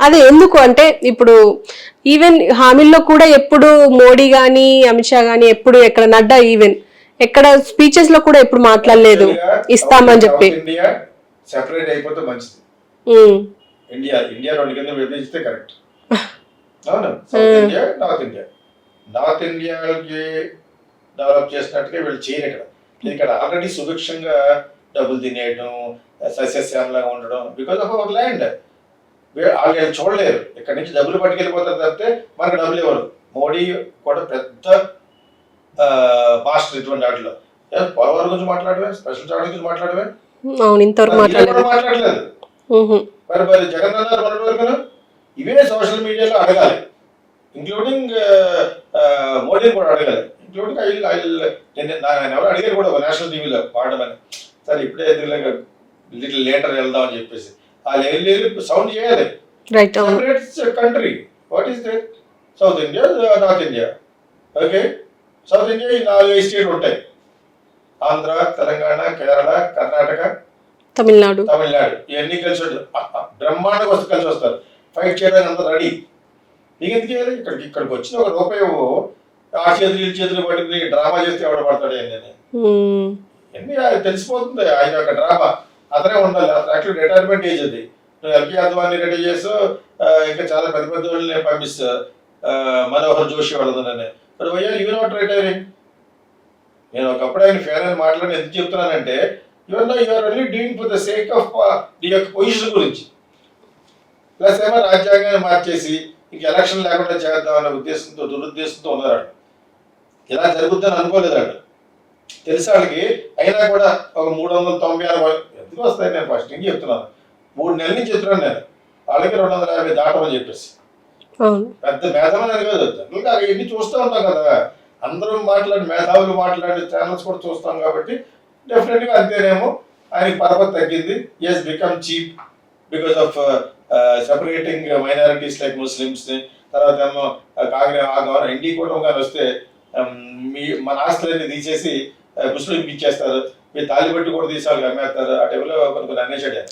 అదే ఎందుకు అంటే ఇప్పుడు ఈవెన్ హామీల్లో కూడా ఎప్పుడు మోడీ గాని అమిత్ షా గాని ఎప్పుడు ఎక్కడ నడ్డా ఈవెన్ ఎక్కడ స్పీచెస్ లో కూడా ఎప్పుడు మాట్లాడలేదు ఇస్తామని చెప్పి. ఇండియా సెపరేట్ అయిపోతే మంచిది. ఇండియా రెండు కింద విభజిస్తే కరెక్ట్. అవును, సౌత్ ఇండియా నార్త్ ఇండియాకి డెవలప్ చేసినట్టుగా వీళ్ళు చేయరు. ఇక్కడ ఆల్రెడీ సుభిక్షంగా డబ్బులు తినేయడం, సస్యశ్యామలాగా ఉండడం బికాస్ ఆఫ్ అవర్ ల్యాండ్. వాళ్ళు చూడలేరు, ఇక్కడ నుంచి డబ్బులు పట్టుకెళ్ళిపోతారు తప్పితే మనకు డబ్బులు ఇవ్వరు. మోడీ కూడా పెద్ద మాస్టర్ ఇటువంటి వాటిలో. పోలవరం గురించి మాట్లాడమే, స్పెషల్ చార్జ్ గురించి మాట్లాడమే, మాట్లాడలేదు. మరి జగన్ అన్నారు వరకు ఇవే సోషల్ మీడియాలో అడగాలి, ఇంక్లూడింగ్ మోడీని కూడా అడగాలి, ఇంక్లూడింగ్ ఎవరు అడిగారు కూడా నేషనల్ టీవీలో పాడమని. సరే ఇప్పుడే లిటిల్ లేటర్ వెళ్దాం అని చెప్పేసి వాళ్ళు వెళ్ళి సౌండ్ చేయాలి. Country what is that? South India, north India. Okay, south India ఈ 4-5 స్టేట్లు ఉంటాయి, ఆంధ్ర, తెలంగాణ, కేరళ, కర్ణాటక, తమిళనాడు ఇవన్నీ కలిసి బ్రహ్మాండంగా కలిసి వస్తారు. ఫైట్ చేయడానికి అంత రెడీ. నీకు ఎందుకు చేయాలి? ఇక్కడికి వచ్చిన ఒక రూపాయి ఆ చేతులు పట్టుకుని డ్రామా చేస్తే ఎవడ పడతాడు అన్నీ తెలిసిపోతుంది. ఆయన ఒక డ్రామా అతనే ఉండాలి. యాక్చువల్ రిటైర్మెంట్ ఏజ్ అది. నువ్వు ఎల్కే అద్వాని రెడీ చేస్తూ ఇంకా చాలా పెద్ద పెద్ద వాళ్ళని పంపిస్తా, మనోహర్ జోషి వాళ్ళదని. You not retiring. నేను ఒకప్పుడు ఆయన ఫేర్ అని మాట్లాడి ఎందుకు చెప్తున్నానంటే you're only doing for the sake of నీ యొక్క పొజిషన్ గురించి. ప్లస్ ఏమో రాజ్యాంగాన్ని మార్చేసి ఇంక ఎలక్షన్ లేకుండా చేద్దామనే ఉద్దేశంతో దురుద్దేశంతో ఉన్నారు. ఇలా జరుగుద్దని అనుకోలేదండి, తెలిసి వాళ్ళకి. అయినా కూడా ఒక 396 ఎందుకు వస్తాయి? నేను ఫస్ట్ నుంచి చెప్తున్నాను, 3 నెలల నుంచి చెప్తున్నాను నేను వాళ్ళకి 250 దాటమని చెప్పేసి. పెద్ద మేధావులు అని కాదు, జనరల్గా ఇవన్నీ చూస్తూ ఉంటాం కదా, అందరూ మేధావులు మాట్లాడే ఛానల్స్ కూడా చూస్తాం కాబట్టి డెఫినెట్గా అంతేనేమో. ఆయనకి పరపతి తగ్గింది. Is become cheap because of separating minorities like Muslims. తర్వాత ఏమో కాంగ్రెస్ ఇండి కూటమి కానీ వస్తే మన ఆస్తులన్నీ తీసేసి ముస్లింకి ఇచ్చేస్తారు, మీరు తాలిబట్టి కూడా తీసాలి అమ్మేస్తారు, ఆ టైంలో కొన్ని అనేసాడు.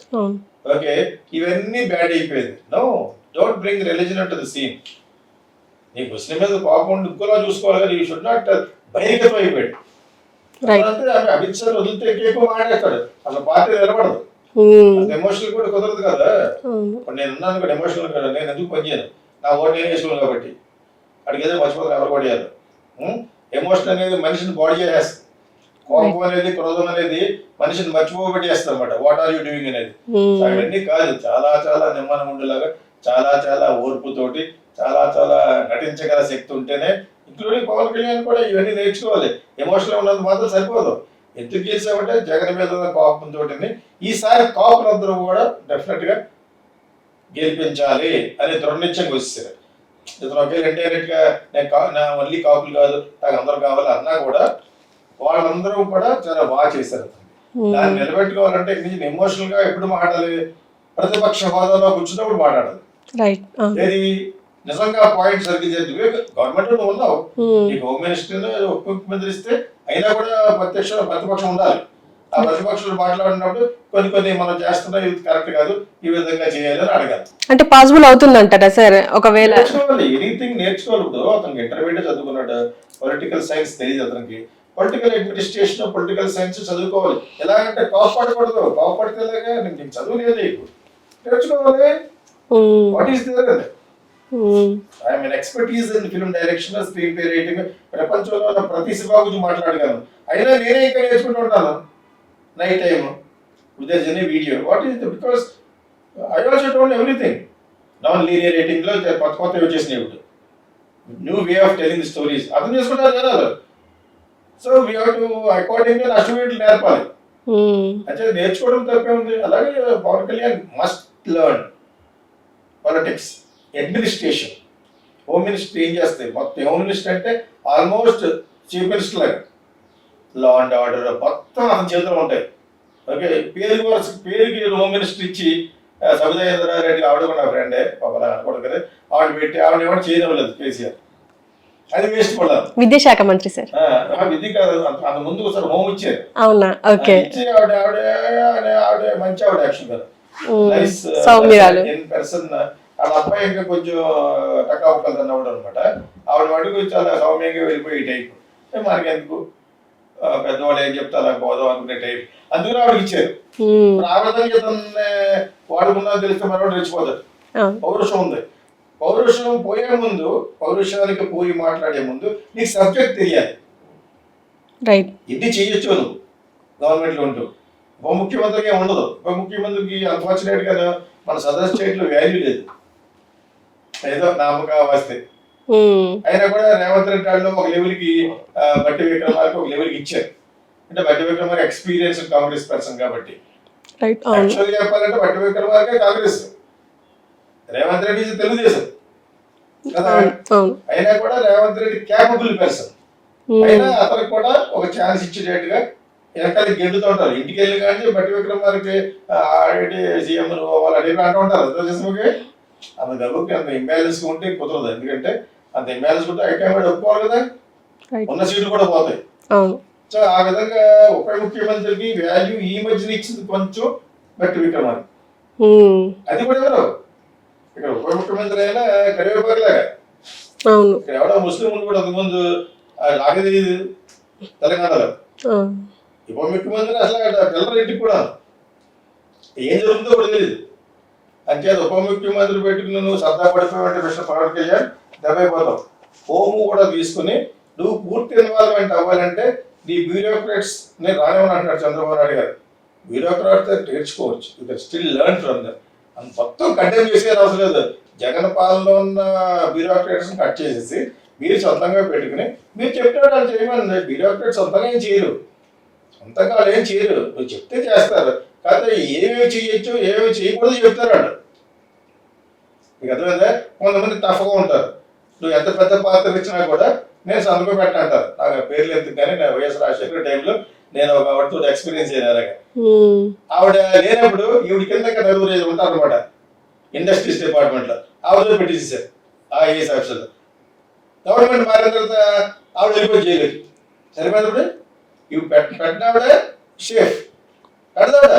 ఓకే, ఇవన్నీ బ్యాడ్ అయిపోయింది. No, don't bring religion to the scene. నీ ముస్లిం మీద కోపం ఇంకోలా చూసుకోవాలి కానీ యూ షుడ్ నాట్ బహిర్గతం అయిపోయాడు. అమిత్ షా వదిలితే ఎక్కువ మాట్లాడతాడు, అసలు పార్టీ నిలబడదు. ఎమోషనల్ కూడా కుదరదు కదా. నేను ఉన్నాను కూడా ఎమోషనల్ కదా, నేను ఎందుకు పనిచేయను, నా ఓటు నేను వేసుకోను కాబట్టి. అడిగేదో మర్చిపోతాను ఎవరు కొడియారు. ఎమోషన్ అనేది మనిషిని బాడీ చేసేస్తుంది. కోపం అనేది, క్రోధం అనేది మనిషిని మర్చిపోబెట్టేస్తుంది అనమాట. వాట్ ఆర్ యూ డూయింగ్ అనేది. అవన్నీ కాదు, చాలా చాలా నిమ్మనం ఉండేలాగా, చాలా చాలా ఓర్పుతోటి, చాలా చాలా నటించగల శక్తి ఉంటేనే, ఇంక్లూడింగ్ పవన్ కళ్యాణ్ కూడా ఇవన్నీ నేర్చుకోవాలి. ఎమోషనల్ ఉన్నది మాత్రం సరిపోదు. ఎందుకు గెలిచామంటే జగన్ మీద కోపంతో. ఈసారి కాపులందరూ కూడా డెఫినెట్ గా గెలిపించాలి అనే దృఢనిశ్చయంగా వచ్చేసారు. ఇతను ఒకే ఇండైరెక్ట్ గా నా ఓన్లీ కాపులు కాదు నాకు అందరూ కావాలి అన్నా కూడా వాళ్ళందరూ కూడా చాలా బాగా చేశారు. దాన్ని నిలబెట్టుకోవాలంటే ఎమోషనల్ గా ఎప్పుడు మాట్లాడాలి? ప్రతిపక్ష హోదాలో కూర్చున్నప్పుడు మాట్లాడాలి. ఏది నిజంగా పాయింట్ సరిగ్గా గవర్నమెంట్ నువ్వు ఉన్నావు, నీకు హోమ్ మినిస్టర్ ఉప ముఖ్యమంత్రి ఇస్తే అయినా కూడా ప్రతిపక్షం ఉండాలి. ఆ ప్రతిపక్షాలు మాట్లాడినప్పుడు కొన్ని మనం చేస్తున్నా ఇది కరెక్ట్ కాదు, ఈ విధంగా చేయాలి అని అడగాలి. అంటే పాసిబుల్ అవుతుందంటారా సార్? ఒకవేళ నేర్చుకోవాలి, ఎనీథింగ్ నేర్చుకోవాలి. ఇప్పుడు అతనికి ఇంటర్మీడియట్ చదువుకున్నాడు, పొలిటికల్ సైన్స్ తెలియదు అతనికి, పొలిటికల్ అడ్మినిస్ట్రేషన్, పొలిటికల్ సైన్స్ చదువుకోవాలి. ఎలాగంటే కోపపడకూడదు, కోపపడితే నీకు చదువు లేదు, నేర్చుకోవాలి. What is there? I'm an expertise in film direction, screenplay writing. ప్రపంచంలో ప్రతి సినిమా గురించి మాట్లాడగలను. అయినా నేనే ఇంకా నేర్చుకుంటూ ఉంటాను night time with any video. What is because I also don't everything. Non linear writing లో కొత్త వచ్చేసినాయి ఇప్పుడు, new way of telling the stories అర్థం చేసుకుంటారు కదా. So we have to according గా అస్టిమేట్లు నేర్పాలి. అంటే నేర్చుకోవడం తప్పే ఉంది. అలాగే Pavan Kalyan must learn politics, administration. Home minister ఏం చేస్తాయి మొత్తం? హోమ్ మినిస్టర్ అంటే ఆల్మోస్ట్ చీఫ్ మినిస్టర్ లాగా, లా అండ్ ఆర్డర్ మొత్తం అతని చేతిలో ఉంటాయి. ఓకే, పేరుకి హోమ్ మినిస్టర్ ఇచ్చి సబితా రెడ్డి ఆవిడ కూడా నా ఫ్రెండే పాపలా అనుకోవడం కదా, ఆవిడ పెట్టి ఆవిడ ఏమైనా చేయలేదు కేసీఆర్. అది వేస్ట్ పడాలి. విద్యాశాఖ మంత్రి సార్ విధి కాదు, అంత ముందు ఒకసారి హోమ్ ఇచ్చారు. అవునా? ఓకే, ఇచ్చి ఆవిడ మంచి ఆవిడ యాక్షన్ కదా, నైస్ ఇన్ పర్సన్. ఆవిడ వాళ్ళ అబ్బాయి ఇంకా కొంచెం టకాబుక్కలు తన్నవాడు అనమాట. ఆవిడ మటుకు చాలా సౌమ్యంగా వెళ్ళిపోయి టైప్, మనకెందుకు పెద్దవాళ్ళు ఏం చెప్తే అలా పోదాం అనుకునే టైప్, అందుకని ఆవిడకి ఇచ్చారు. ఆ విధంగా ఇతన్ని వాడుకున్నా తెలిస్తే మనవాడు రెచ్చిపోతాడు. పౌరుషం ఉంది. పౌరుషం పోయే ముందు, పౌరుషానికి పోయి మాట్లాడే ముందు నీకు సబ్జెక్ట్ తెలియాలి. ఇది చేయొచ్చు నువ్వు గవర్నమెంట్లో ఉంటూ. ఉప ముఖ్యమంత్రికి ఉండదు. ఉప ముఖ్యమంత్రికి అన్ఫార్చునేట్ గా మన సదర్ స్టేట్ లో వాల్యూ లేదు, ఏదో నామక వస్తే. అయినా కూడా రేవంత్ రెడ్డి వాళ్ళు ఒక లెవెల్ కి బట్టి విక్రమార్క ఒక లెవెల్ కి ఇచ్చారు. అంటే బట్టి విక్రమార్క ఎక్స్పీరియన్స్ కాంగ్రెస్ పర్సన్ కాబట్టి. యాక్చువల్గా చెప్పాలంటే బట్టి విక్రమార్క కాంగ్రెస్, రేవంత్ రెడ్డి తెలుగుదేశం కదా. అయినా కూడా రేవంత్ రెడ్డి క్యాపబుల్ పర్సన్. అయినా అతనికి కూడా ఒక ఛాన్స్ ఇచ్చేటట్టుగా వెనకాల గెంటుతూ ఉంటారు. ఇంటికి వెళ్ళి కానీ బట్టి విక్రమార్కి ఆల్రెడీ సీఎం వాళ్ళు అడిగి అంటూ ఉంటారు. తెలుగుదేశంకి అంత డబ్బుకి అంత ఇంబ్యాలెన్స్ ఉంటే కుదరదు. ఎందుకంటే అంత ఇంబ్యాలెన్స్ ఉంటే ఐటమ్ కూడా ఒప్పుకోవాలి కదా, ఉన్న సీట్లు కూడా పోతాయి. సో ఆ విధంగా ఉప ముఖ్యమంత్రికి వాల్యూ ఈ మధ్యన ఇచ్చింది కొంచెం బట్టి విక్రమార్క. అది కూడా ఎవరు ఇక్కడ ఉప ముఖ్యమంత్రి అయినా కరివేపాకులాగా. ఇక్కడ ఎవడో ముస్లింలు కూడా అంతకుముందు లాగే తెలియదు తెలంగాణలో. ఉప ముఖ్యమంత్రి అసలు పిల్లరింటికి కూడా ఏం జరుగుతుందో కూడా తెలియదు. అంతే ఉప ముఖ్యమంత్రి పెట్టుకుని నువ్వు సర్దా పడిపోయావంటే మిస్టర్ పవన్ కళ్యాణ్ దెబ్బైపోతావు. హోము కూడా తీసుకుని నువ్వు పూర్తి ఇన్వాల్వ్మెంట్ అవ్వాలంటే నీ బ్యూరోక్రాట్స్ నేను రానివ్వను అంటున్నాడు చంద్రబాబు నాయుడు గారు. బ్యూరోక్రాట్స్ నేర్చుకోవచ్చు, you can still learn from that. అంత మొత్తం కంటెంట్ చేసే అవసరం లేదు. జగన్ పాలనలో ఉన్న బ్యూరోక్రాట్స్ కట్ చేసేసి మీరు సొంతంగా పెట్టుకుని మీరు చెప్పినట్టు వాళ్ళు చేయమని. బ్యూరోక్రాట్స్ సొంతంగా ఏం చేయరు, సొంతంగా వాళ్ళు ఏం చేయరు. నువ్వు చెప్తే చేస్తారు, కాకపోతే ఏమేమి చేయొచ్చు ఏమేమి చేయకూడదు చెప్తారు వాళ్ళు. నీకు అర్థమైందా? కొంతమంది టఫ్గా ఉంటారు. నువ్వు ఎంత పెద్ద పాత్ర ఇచ్చినా కూడా నేను సంతకం పెట్టంటారు. నాకు పేర్లు ఎందుకు కానీ నా వైఎస్ రాజశేఖర టైంలో నేను ఒక ఆవిడతో ఎక్స్పీరియన్స్ అయినారు. ఆవిడ లేనప్పుడు ఈవిడ కింద నలుగురు ఉంటారు అనమాట ఇండస్ట్రీస్ డిపార్ట్మెంట్లో. ఆవిడతో పెట్టేసేసారు ఆ ఐఏఎస్ ఆఫీసర్లో. గవర్నమెంట్ మారిన తర్వాత ఆవిడ వెళ్ళిపోయి చేయలేదు. సరిపోయినప్పుడు ఇవి పెట్టిన ఆవిడ షేఫ్ పెడదావిడ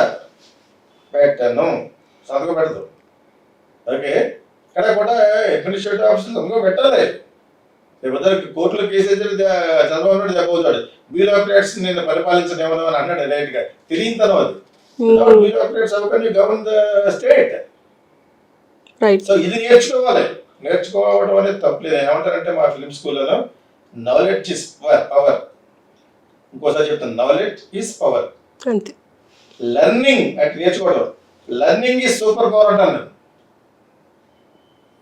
పెట్టను సంతకం పెడతావు. ఓకే, ఇక్కడ కూడా అడ్మినిస్ట్రేటివ్ ఆఫీసర్లు సంతకం పెట్టాలి. లేకపోతే కోర్టులో కేసు అయితే చంద్రబాబు నాయుడు చెప్పవుతాడు బ్యూరోక్రాట్స్ నేను పరిపాలించనేమో అని అన్నాడు డైరెక్ట్ గా. తెలియని తర్వాత బ్యూరోక్రాట్స్ అవన్నీ గవర్న్ ద స్టేట్. సో ఇది నేర్చుకోవాలి. నేర్చుకోవడం అనేది తప్పలేదు. ఏమంటారంటే మా ఫిలిం స్కూల్లో నాలెడ్జ్ ఇస్ పవర్. ఇంకోసారి చెప్తాను, నాలెడ్జ్ ఈస్ పవర్. లెర్నింగ్ అంటే నేర్చుకోవడం, లెర్నింగ్ ఈజ్ సూపర్ పవర్ అంటాను.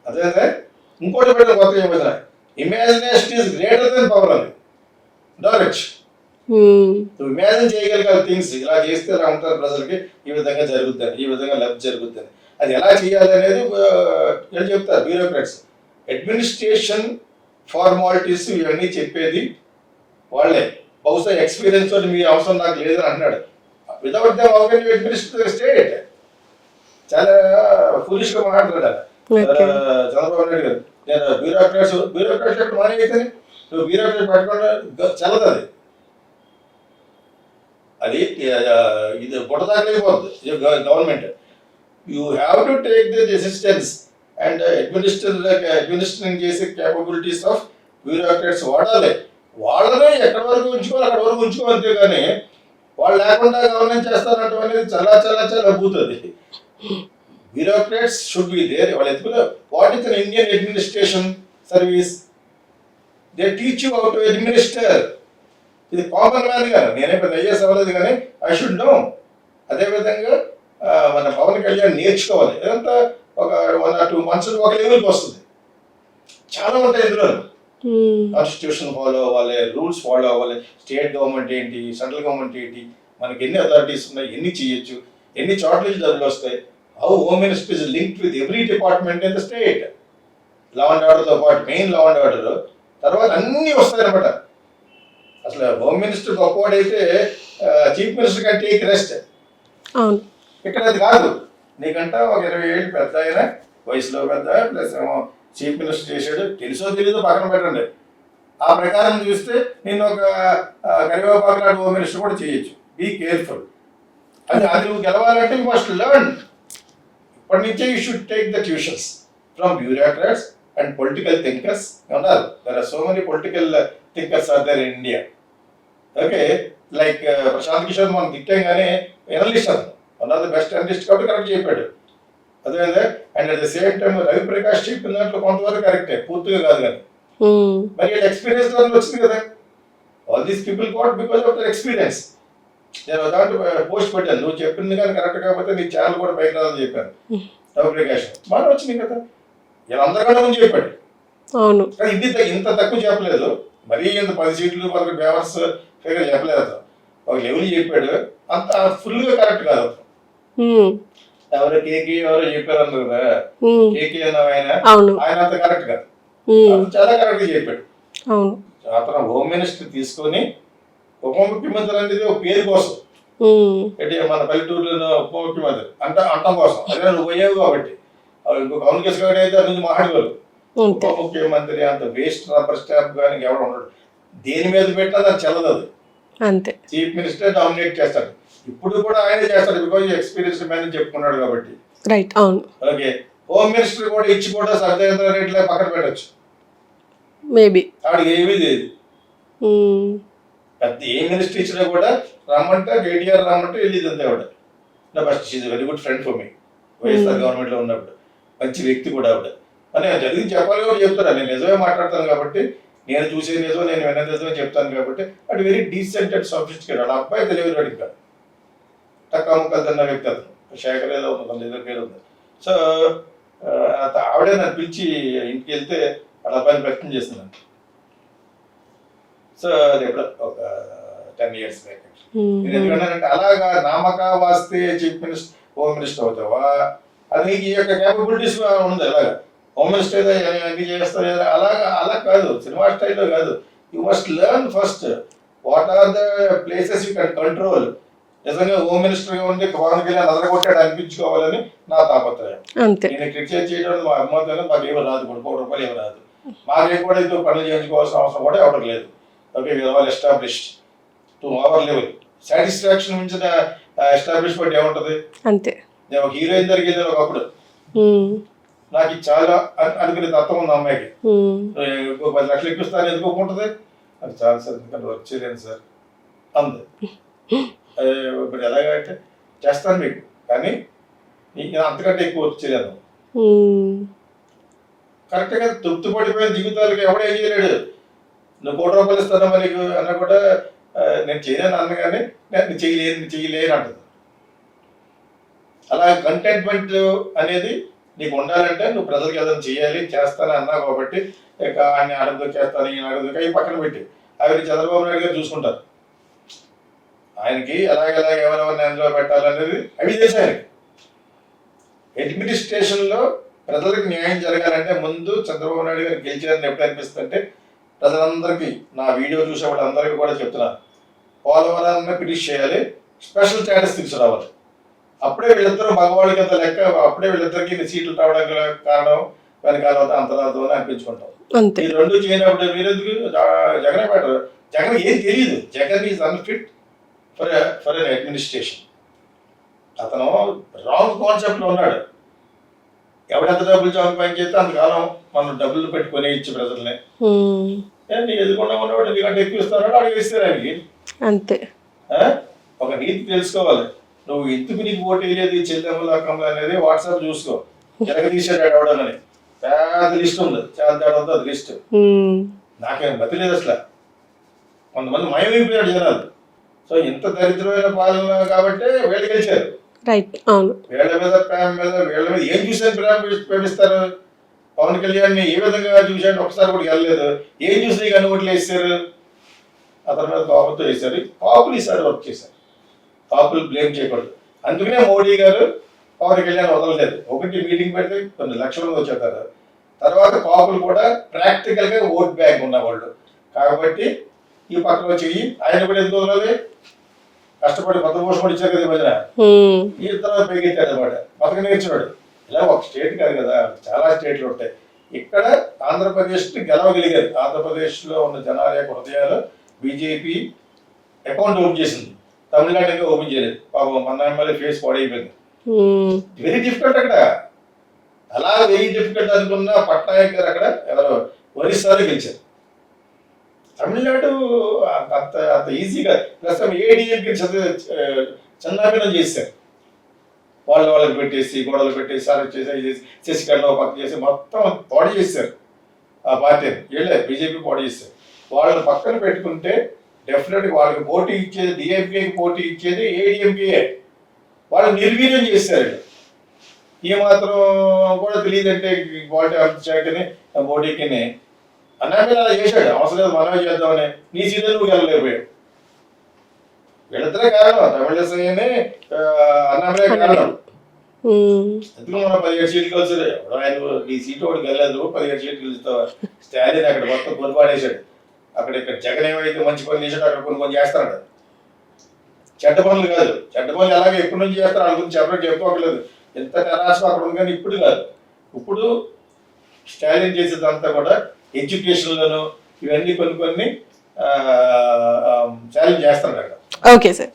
అదే ఇంకోటి పెట్టిన కొత్త ఏమైనా imagination is greater than power అని. నాలెడ్జ్ నువ్వు ఇమాజిన్ చేయగలిగే థింగ్స్, ఇలా చేస్తే ఇలా ఉంటారు ప్రజలకి, ఈ విధంగా జరుగుతుంది, ఈ విధంగా లబ్ధి జరుగుతుంది, అది ఎలా చేయాలి అనేది ఏం చెప్తారు బ్యూరోక్రాట్స్. అడ్మినిస్ట్రేషన్ ఫార్మాలిటీస్ ఇవన్నీ చెప్పేది వాళ్ళే. బహుశా ఎక్స్పీరియన్స్ తోటి మీ అవసరం నాకు లేదని అంటున్నాడు. Without them how can you administer state? చాలా ఫూలిష్ గా మాట్లాడారు చంద్రబాబు నాయుడు గారు. నేను బ్యూరోక్రాట్స్ ఎక్కడ మానే అయితే నువ్వు బ్యూరోక్రాట్ పెట్టుకుంటే చల్లదు. అది ఇది బుట్టదాకైపోతుంది government. You have to take the assistance and administrating చేసే క్యాపబిలిటీస్ ఆఫ్ బ్యూరోక్రాట్స్ వాడాలి. వాళ్ళనే ఎక్కడి వరకు ఉంచుకోవాలి అక్కడ వరకు ఉంచుకోవాలి. కానీ వాళ్ళు లేకుండా గవర్నెన్స్ చేస్తారంటే అనేది చాలా చాలా చాలా అద్భుతుంది. Bureaucrats should be there. వాళ్ళు ఎత్తుకునే what is an Indian administration service, they teach you how to administer. ఇది కామన్ మ్యాన్ గా నేనే పెద్ద ఐఏఎస్ అవ్వలేదు కానీ ఐ షుడ్ నో. అదేవిధంగా మన పవన్ కళ్యాణ్ నేర్చుకోవాలి. ఇదంతా ఒక 1 or 2 months ఒక లెవెల్కి వస్తుంది. చాలా ఉంటాయి ఇందులో. కాన్స్టిట్యూషన్ ఫాలో అవ్వాలి, రూల్స్ ఫాలో అవ్వాలి. స్టేట్ గవర్నమెంట్ ఏంటి, సెంట్రల్ గవర్నమెంట్ ఏంటి, మనకి ఎన్ని అథారిటీస్ ఉన్నాయి, ఎన్ని చేయొచ్చు, ఎన్ని చోట్ల నుంచి డబ్బులు వస్తాయి. How home minister is linked with every department in the state. Law and ఆర్డర్తో పాటు మెయిన్ లా అండ్ ఆర్డర్ తర్వాత అన్నీ వస్తాయి అనమాట. అసలు హోమ్ మినిస్టర్ గొప్పవాడైతే చీఫ్ మినిస్టర్ కంటే టేక్ రెస్ట్. ఇక్కడ అది కాదు. నీకంటే ఒక 20 ఏళ్ళు పెద్ద అయినా, వయసులో పెద్ద, ప్లస్ ఏమో చీఫ్ మినిస్టర్ చేశాడు, తెలుసో తెలీదో పక్కన పెట్టండి. ఆ ప్రకారం చూస్తే నేను ఒక కరివేపాకు లాంటి హోమ్ మినిస్టర్ కూడా చేయొచ్చు. Be careful. అది నువ్వు గెలవాలంటే యూ మస్ట్ లెర్న్. ఇప్పటి నుంచే you should take the tuitions from bureaucrats and political thinkers ఉన్నారు. There are so many political thinkers are there in India. Okay, like Prashant Kishor మనం తిట్టాం కానీ ఎనలిస్ట్ అతను one of the best analyst కాబట్టి correct చెప్పాడు. అదేవిధంగా and at the same time Ravi Prakash చెప్పిన దాంట్లో కొంతవరకు కరెక్టే, పూర్తిగా కాదు కానీ మరి ఎక్స్పీరియన్స్ ద్వారా వచ్చింది కదా. All these people got because of their experience. నేను దాంట్లో పోస్ట్ పెట్టాను, నువ్వు చెప్పింది కానీ కరెక్ట్ కాకపోతే నీ ఛానల్ కూడా పైకి రాదని చెప్పాను. రవి ప్రకాష్ బాగా వచ్చింది కదా, ఇలా అందరికన్నా ముందు చెప్పాడు. అవును, కానీ ఇది ఇంత తక్కువ చెప్పలేదు, మరీ ఇంత 10 సీట్లు మనకి బేవర్స్ ఫిగర్ చెప్పలేదు. అతను ఒక లెవెల్ చెప్పాడు, అంత ఫుల్గా కరెక్ట్ కాదు. ఎవరో కేకే ఎవరో చెప్పారు అన్నారు కదా, కేకే అన్న ఆయన అంత కరెక్ట్ కాదు, చాలా కరెక్ట్ గా చెప్పాడు. అతను హోమ్ మినిస్టర్ తీసుకొని ఉప ముఖ్యమంత్రి అనేది ఒక పేరు కోసం, అంటే మన పల్లెటూరులో ఉప ముఖ్యమంత్రి అంటం కోసం, అదే నువ్వు పోయావు కాబట్టి. ఇంకొక కమ్యూనికేషన్ గారు అయితే నుంచి మాట్లాడగలరు. ఉప ముఖ్యమంత్రి అంత వేస్ట్ రబ్బర్ స్టాంప్ కానీ ఎవరు ఉండడు, దేని మీద పెట్టినా అది చెల్లదు. అంతే, చీఫ్ మినిస్టర్ డామినేట్ చేస్తాడు. ఇప్పుడు కూడా ఆయనే చేస్తాడు, బికాజ్ ఎక్స్పీరియన్స్ మ్యాన్ అని చెప్పుకున్నాడు కాబట్టి. రైట్, అవును. ఓకే, హోమ్ మినిస్టర్ కూడా ఇచ్చి కూడా సర్దేంద్ర రెడ్డిలో పక్కన పెట్టచ్చు. మేబీ ఆవిడకి ఏమీ లేదు, పెద్ద ఏ మినిస్టర్ ఇచ్చినా కూడా రమ్మంటే కేటీఆర్ రమ్మంటే వెళ్ళేది అంతే. ఆవిడ నా first she's very good friend for me. YSR government లో ఉన్నప్పుడు మంచి వ్యక్తి కూడా ఆవిడ. అని జరిగి చెప్పాలి కూడా చెప్తారా, నేను నిజమే మాట్లాడతాను కాబట్టి, నేను చూసే నిజం, నేను విన్న నిజమే చెప్తాను కాబట్టి. అటు వెరీ డీసెంట్ అండ్ సఫిస్టికేటెడ్. వాళ్ళ అబ్బాయి తెలియదు కాదు, తక్కువ ముక్కలు తిన్న వ్యక్తి అతను. శేఖర్ ఏదో ఉంది, ఏదో పేరు ఉంది. సో ఆవిడే నన్ను పిలిచి ఇంటికి వెళ్తే వాళ్ళ అబ్బాయిని ప్రయత్నం చేస్తున్నాను. సో అది ఎప్పుడో ఒక 10 years బ్యాక్. నేను ఎందుకంటే అలాగా నామక వాస్తే చీఫ్ మినిస్టర్ హోమ్ మినిస్టర్ అవుతావా, అది నీకు ఈ యొక్క క్యాపబిలిటీస్ ఉంది. అలాగా హోమ్ మినిస్టర్ అన్ని చేస్తారు అలా కాదు, సినిమా స్టైల్లో కాదు. You must learn first what are the places you can control. నిజంగా హోమ్ మినిస్టర్ గా ఉండి పవన్ కళ్యాణ్ అదరగొట్టాడు అనిపించుకోవాలని నా తాపత్రయం. నేను క్రిటిసైజ్ చేయడం మా అభిమానులు మాకు ఏమో రాదు, ₹1 ఏమో రాదు. మాకేం కూడా ఇది పనులు చేయించుకోవాల్సిన అవసరం కూడా ఎవరికి లేదు. Okay, we are all established to our level. Satisfaction మించిన ఎస్టాబ్లిష్మెంట్ ఏముంటది? అంతే. నేను ఒక హీరోయిన్ దగ్గరికి వెళ్ళాను ఒకప్పుడు, నాకు చాలా అనుకునే తత్వం ఉంది అమ్మాయికి. 10 లక్షలు ఎక్కిస్తాను ఎందుకు ఒప్పుకుంటుంది, అది చాలా సార్ ఎందుకంటే వర్క్ చేయలేను సార్ అంది. ఇప్పుడు ఎలాగంటే చేస్తాను మీకు, కానీ అంతకంటే ఎక్కువ వర్క్ చేయలేను. కరెక్ట్గా తృప్తి పడిపోయిన జీవితాలకి ఎవడేం చేయలేడు. నువ్వు ₹1 ఇస్తానమ్మా నీకు అన్నా కూడా నేను చేయలేను అన్న, కానీ నేను చేయలేను అంటుంది. అలా కంటెంట్మెంట్ అనేది నీకు ఉండాలంటే నువ్వు ప్రజలకు ఏదైనా చేయాలి, చేస్తాను అన్నావు కాబట్టి ఆయన అడుగు చేస్తాను, ఈయన అడుగు అవి పక్కన పెట్టి అవి చంద్రబాబు నాయుడు గారు చూసుకుంటారు. ఆయనకి ఎలాగెలా ఎవరెవరిని అందులో పెట్టాలనేది అవి చేసి ఆయనకి. అడ్మినిస్ట్రేషన్లో ప్రజలకు న్యాయం జరగాలంటే ముందు చంద్రబాబు నాయుడు గారు గెలిచారని ఎప్పుడు అనిపిస్తుందంటే, ప్రజలందరికీ నా వీడియో చూసే వాళ్ళందరికీ కూడా చెప్తున్నాను, పోలవరాన్ని ఫినిష్ చేయాలి, స్పెషల్ స్టేటస్ తీసుకురావాలి. అప్పుడే వీళ్ళిద్దరూ మగవాళ్ళకి అంత లెక్క, అప్పుడే వీళ్ళిద్దరికి సీట్లు రావడానికి కారణం వెనకాల అంతరార్థం అని అనిపించుకుంటాం. ఈ రెండు చేయనప్పుడు మీరెందుకు జగన్ బెటర్? జగన్ ఏం తెలియదు, Jagan is unfit for an administration. అతను రాంగ్ కాన్సెప్ట్లో ఉన్నాడు. ఎవడెంత డబ్బులు చౌక పని చేస్తే అంతకాలం మనం డబ్బులు పెట్టుకొని ఇచ్చి ప్రజల్ని నీకు ఎదుర్కొన్నా ఉన్నవాడు నీకంటే ఎక్కువ ఇస్తాడు, అడిగి ఇస్తారు ఆయనకి. అంతే. ఒక నీతి తెలుసుకోవాలి, నువ్వు ఎందుకు నీకు ఓటు వేయలేదు చెల్లెమ్మల అక్కమ్మలు అనేది వాట్సాప్ చూసుకో. జరగదీశాడు ఎవడనని పెద్ద లిస్ట్ ఉంది, చాలా తేడా ఉంది అది లిస్ట్. నాకేం గతి లేదు అసలు. కొంతమంది మయమైపోయాడు జనాలు. సో ఇంత దరిద్రమైన పాలన కాబట్టి వీళ్ళు గెలిచారు. వీళ్ళ మీద ప్రేమ మీద వీళ్ళ మీద ఏం చూసాను ప్రేమిస్తారు? పవన్ కళ్యాణ్ ఏ విధంగా చూశాడు? ఒకసారి కూడా వెళ్ళలేదు. ఏం చూసి కానీ ఓట్లు వేసారు? అతని మీద కోపంతో వేశారు. కాపులు ఈసారి వర్క్ చేశారు. కాపులు బ్లేమ్ చేయకూడదు. అందుకనే మోడీ గారు పవన్ కళ్యాణ్ వదలలేదు. ఒకటి మీటింగ్ పెడితే కొన్ని లక్షల మంది వచ్చేస్తారు. తర్వాత కాపులు కూడా ప్రాక్టికల్ గా ఓట్ బ్యాంక్ ఉన్నవాళ్ళు కాబట్టి ఈ పక్కన చెయ్యి ఆయన కూడా ఎందుకు వదలాలి? కష్టపడి కొత్త పోషణ కూడా ఇచ్చారు కదా ఈ మధ్యన. ఈ తర్వాత పెరిగెత్తాడు అనమాట, బతక నేర్చున్నాడు. ఇలా ఒక స్టేట్ కాదు కదా, చాలా స్టేట్లు ఉంటాయి. ఇక్కడ ఆంధ్రప్రదేశ్ గెలవగలిగారు. ఆంధ్రప్రదేశ్ లో ఉన్న జనాల యొక్క హృదయాలు బీజేపీ అకౌంట్ ఓపెన్ చేసింది. తమిళనాడు ఇంకా ఓపెన్ చేయలేదు. పాపం మన ఎమ్మెల్యే ఫేస్ పాడైపోయింది. వెరీ డిఫికల్ట్ అక్కడ. అలా వెరీ డిఫికల్ట్ అనుకున్న పట్నాయక్ గారు అక్కడ ఎవరో ఒరిస్సాలో గెలిచారు. తమిళనాడు అంత అంత ఈజీగా ప్లస్ ఏడీఎంకి చిన్నాభిన్నం చేశారు. వాళ్ళకి పెట్టేసి గొడవలు పెట్టేసి అరెస్ట్ చేసి శశికళ పక్క చేసి మొత్తం పాడు చేశారు ఆ పార్టీని. వీళ్ళే బీజేపీ పాడు చేశారు. వాళ్ళని పక్కన పెట్టుకుంటే డెఫినెట్గా వాళ్ళకి పోటీ ఇచ్చేది డిఎంకేకి పోటీ ఇచ్చేది ఏడీఎంకే. వాళ్ళు నిర్వీర్యం చేశారు. ఏ మాత్రం కూడా తెలియదంటే పార్టీ అమిత్ షాకిని మోడీకి అన్నామే అలా చేశాడు. అవసరం లేదు మనమే చేద్దామని. నీ సీనియర్ నువ్వు వెళ్ళలేకపోయావు. వీళ్ళిద్దరే కారణం, తమిళసైనే అన్నామే కారణం. ఎందుకు మనం 17 సీట్లు కలిసి ఆయన ఈ సీటు ఒకటి వెళ్ళలేదు, 17 సీట్లు గెలుస్తావా? స్టాలిన్ అక్కడ మొత్తం కొనుపాడేశాడు. అక్కడ ఇక్కడ జగన్ ఏమైతే మంచి పని చేశాడు అక్కడ కొన్ని చేస్తాడు. చెడ్డ పనులు కాదు, చెడ్డ పనులు ఎలాగ ఎప్పటి నుంచి చేస్తారు వాళ్ళ గురించి ఎవరికి చెప్పుకోకలేదు. ఎంత టెరాస్ అక్కడ ఉంది కానీ ఇప్పుడు కాదు. ఇప్పుడు స్టాలిన్ చేసేదంతా కూడా ఎడ్యుకేషన్లోను ఇవన్నీ కొన్ని ఛాలెంజ్ చేస్తున్నాడు అక్కడ. Okay sir.